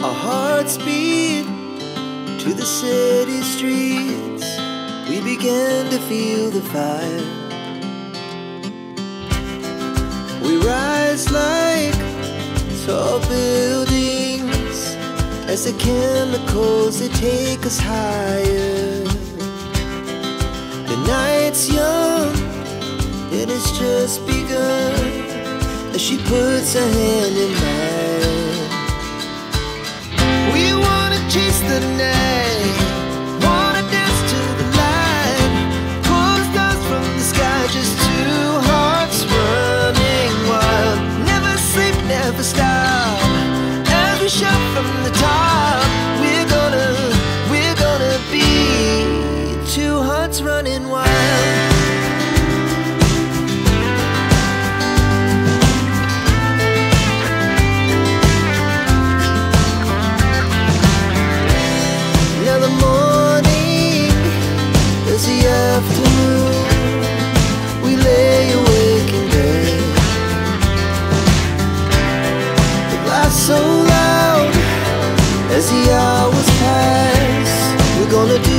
Our hearts beat to the city streets. We began to feel the fire. We rise like tall buildings as the chemicals, they take us higher. The night's young, it has just begun, as she puts her hand in mine. We wanna chase the night, wanna dance to the light, pull the stars from the sky, just two hearts running wild. Never sleep, never stop, as we shout from the top. We're gonna be two hearts running wild. Now the morning is the afternoon. We lay awake in bed. The glass so loud as the hours pass. We're gonna do